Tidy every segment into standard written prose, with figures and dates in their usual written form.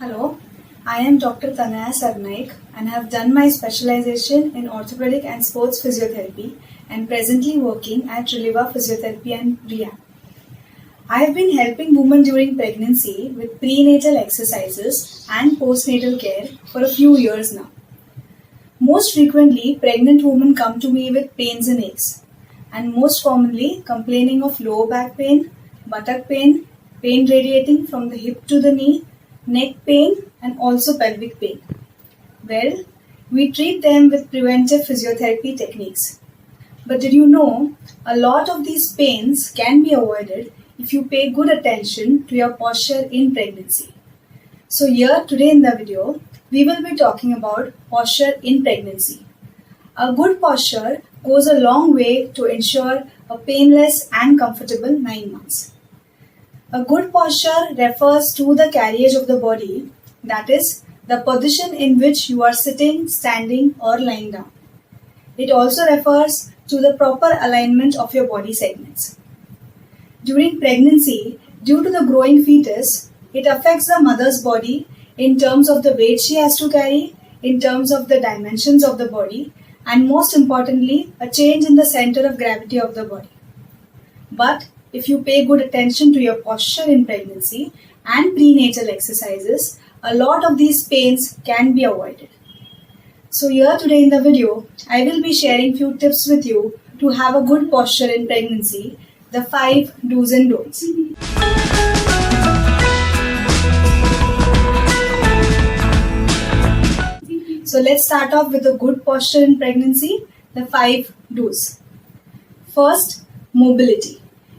Hello, I am Dr. Tanaya Sarnaik and have done my specialization in orthopedic and sports physiotherapy and presently working at ReLiva Physiotherapy and Rehab. I have been helping women during pregnancy with prenatal exercises and postnatal care for a few years now. Most frequently, pregnant women come to me with pains and aches, and most commonly complaining of lower back pain, buttock pain, pain radiating from the hip to the knee, neck pain, and also pelvic pain. Well, we treat them with preventive physiotherapy techniques. But did you know a lot of these pains can be avoided if you pay good attention to your posture in pregnancy? So here today in the video, we will be talking about posture in pregnancy. A good posture goes a long way to ensure a painless and comfortable 9 months. A good posture refers to the carriage of the body, that is, the position in which you are sitting, standing, or lying down. It also refers to the proper alignment of your body segments. During pregnancy, due to the growing fetus, it affects the mother's body in terms of the weight she has to carry, in terms of the dimensions of the body, and most importantly, a change in the center of gravity of the body. But if you pay good attention to your posture in pregnancy and prenatal exercises, a lot of these pains can be avoided. So here today in the video, I will be sharing few tips with you to have a good posture in pregnancy, the 5 do's and don'ts. So let's start off with a good posture in pregnancy, the 5 do's. First, mobility.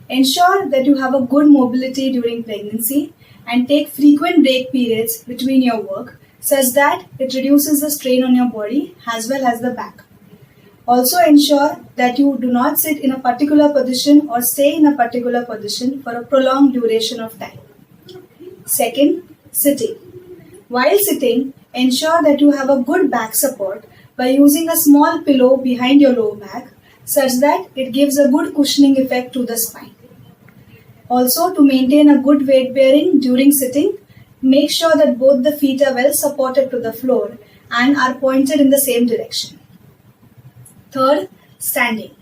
Ensure that you have a good mobility during pregnancy and take frequent break periods between your work such that it reduces the strain on your body as well as the back. Also ensure that you do not sit in a particular position or stay in a particular position for a prolonged duration of time. Second, sitting. While sitting, ensure that you have a good back support by using a small pillow behind your lower back such that it gives a good cushioning effect to the spine. Also, to maintain a good weight bearing during sitting, make sure that both the feet are well supported to the floor and are pointed in the same direction. Third, standing.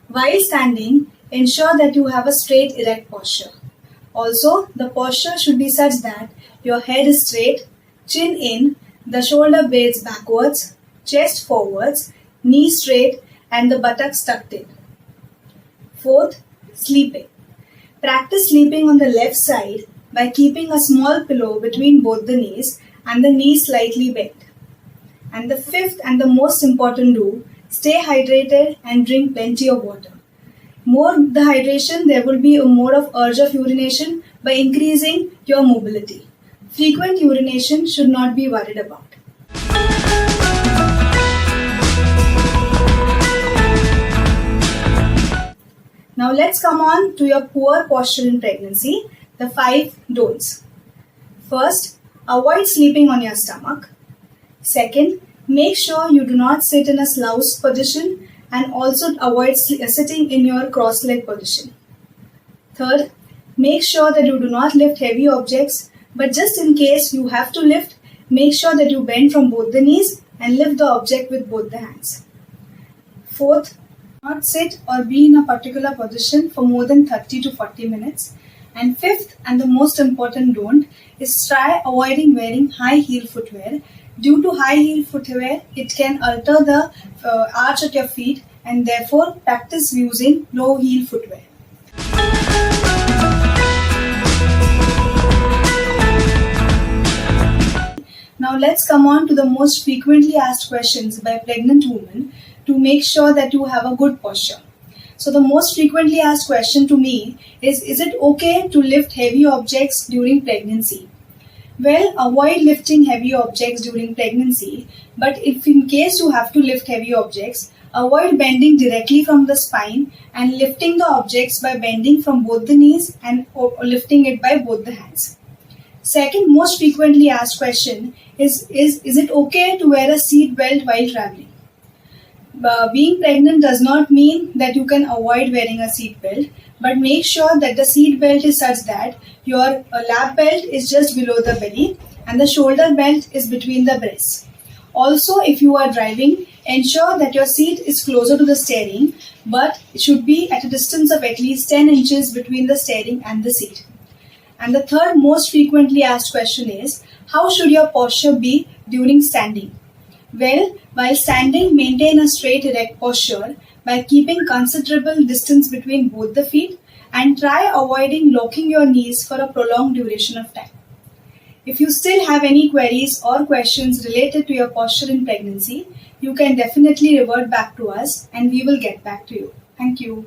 While standing, ensure that you have a straight erect posture. Also, the posture should be such that your head is straight, chin in, the shoulder blades backwards, chest forwards, knee straight, and the buttocks tucked in. Fourth, sleeping. Practice sleeping on the left side by keeping a small pillow between both the knees and the knees slightly bent. And the fifth and the most important do, stay hydrated and drink plenty of water. More the hydration, there will be a more of urge of urination by increasing your mobility. Frequent urination should not be worried about. Now let's come on to your poor posture in pregnancy, the 5 don'ts. First, avoid sleeping on your stomach. Second, make sure you do not sit in a slouched position and also avoid sitting in your cross-leg position. Third, make sure that you do not lift heavy objects, but just in case you have to lift, make sure that you bend from both the knees and lift the object with both the hands. Fourth, not sit or be in a particular position for more than 30 to 40 minutes. And fifth and the most important don't is try avoiding wearing high heel footwear. Due to high heel footwear, it can alter the arch at your feet and therefore practice using low heel footwear. Now let's come on to the most frequently asked questions by pregnant women to make sure that you have a good posture. So the most frequently asked question to me is it okay to lift heavy objects during pregnancy? Well, avoid lifting heavy objects during pregnancy, but if in case you have to lift heavy objects, avoid bending directly from the spine and lifting the objects by bending from both the knees and lifting it by both the hands. Second most frequently asked question is it okay to wear a seat belt while traveling? Being pregnant does not mean that you can avoid wearing a seat belt, but make sure that the seat belt is such that your lap belt is just below the belly and the shoulder belt is between the breasts. Also, if you are driving, ensure that your seat is closer to the steering, but it should be at a distance of at least 10 inches between the steering and the seat. And the third most frequently asked question is, how should your posture be during standing? Well, while standing, maintain a straight erect posture by keeping considerable distance between both the feet and try avoiding locking your knees for a prolonged duration of time. If you still have any queries or questions related to your posture in pregnancy, you can definitely revert back to us and we will get back to you. Thank you.